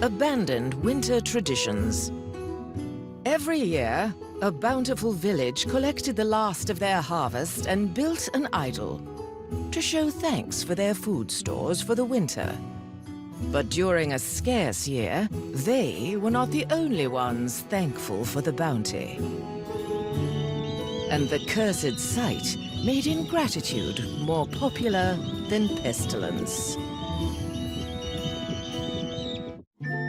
Abandoned winter traditions. Every year, a bountiful village collected the last of their harvest and built an idol to show thanks for their food stores for the winter. But during a scarce year, they were not the only ones thankful for the bounty. And the cursed sight made ingratitude more popular than pestilence.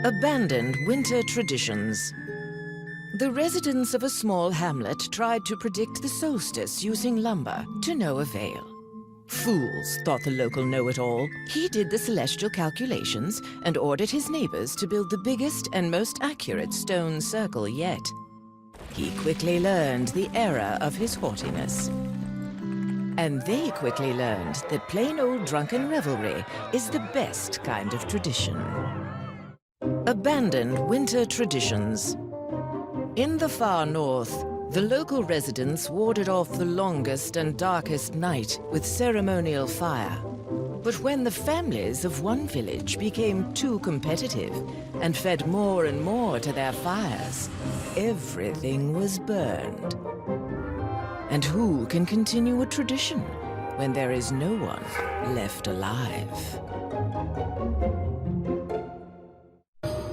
Abandoned winter traditions. The residents of a small hamlet tried to predict the solstice using lumber, to no avail. Fools, thought the local know-it-all. He did the celestial calculations and ordered his neighbors to build the biggest and most accurate stone circle yet. He quickly learned the error of his haughtiness. And they quickly learned that plain old drunken revelry is the best kind of tradition. Abandoned winter traditions. In the far north, the local residents warded off the longest and darkest night with ceremonial fire. But when the families of one village became too competitive and fed more and more to their fires, everything was burned. And who can continue a tradition when there is no one left alive?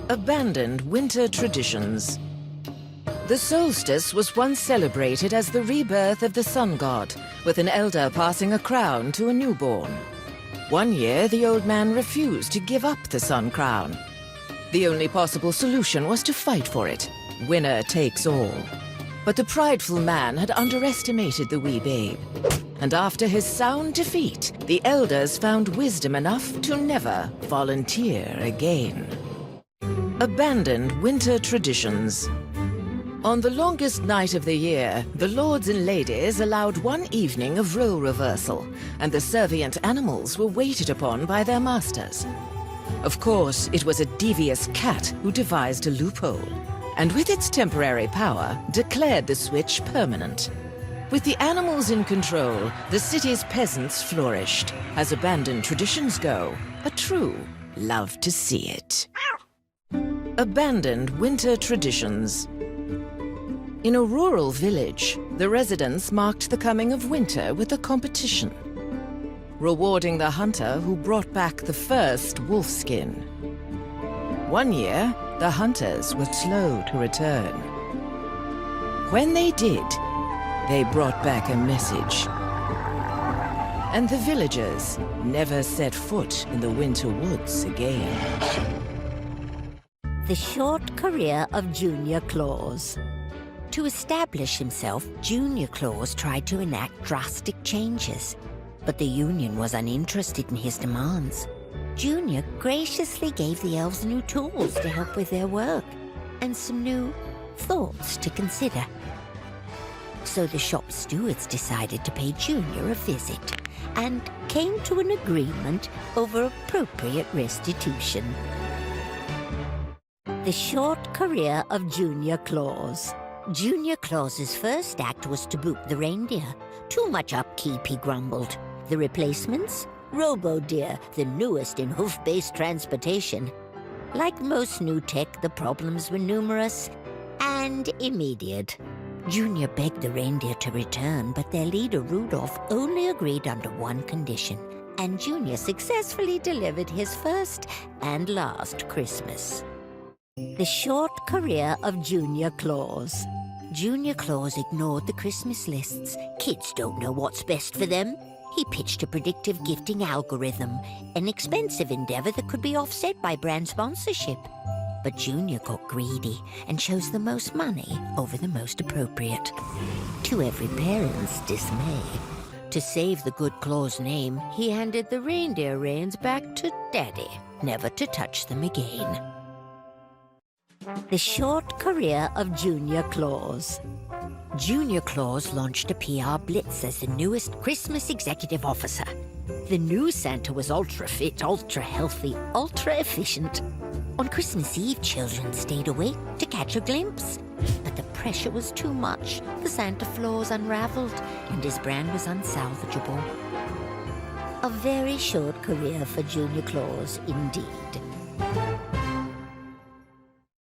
Abandoned winter traditions. The solstice was once celebrated as the rebirth of the sun god, with an elder passing a crown to a newborn. One year, the old man refused to give up the sun crown. The only possible solution was to fight for it. Winner takes all. But the prideful man had underestimated the wee babe. And after his sound defeat, the elders found wisdom enough to never volunteer again. Abandoned winter traditions. On the longest night of the year, the lords and ladies allowed one evening of role reversal, and the servient animals were waited upon by their masters. Of course, it was a devious cat who devised a loophole, and with its temporary power, declared the switch permanent. With the animals in control, the city's peasants flourished. As abandoned traditions go, a true love to see it. Abandoned winter traditions. In a rural village, the residents marked the coming of winter with a competition, rewarding the hunter who brought back the first wolf skin. One year, the hunters were slow to return. When they did, they brought back a message. And the villagers never set foot in the winter woods again. The short career of Junior Claus. To establish himself, Junior Claus tried to enact drastic changes, but the Union was uninterested in his demands. Junior graciously gave the elves new tools to help with their work, and some new thoughts to consider. So the shop stewards decided to pay Junior a visit, and came to an agreement over appropriate restitution. The short career of Junior Claus. Junior Claus's first act was to boot the reindeer. Too much upkeep, he grumbled. The replacements? Robo-Deer, the newest in hoof-based transportation. Like most new tech, the problems were numerous and immediate. Junior begged the reindeer to return, but their leader, Rudolph, only agreed under one condition, and Junior successfully delivered his first and last Christmas. The short career of Junior Claus. Junior Claus ignored the Christmas lists. Kids don't know what's best for them. He pitched a predictive gifting algorithm, an expensive endeavor that could be offset by brand sponsorship. But Junior got greedy and chose the most money over the most appropriate. To every parent's dismay. To save the good Claus name, he handed the reindeer reins back to Daddy, never to touch them again. The short career of Junior Claus. Junior Claus launched a PR blitz as the newest Christmas executive officer. The new Santa was ultra-fit, ultra-healthy, ultra-efficient. On Christmas Eve, children stayed awake to catch a glimpse. But the pressure was too much. The Santa flaws unraveled, and his brand was unsalvageable. A very short career for Junior Claus, indeed.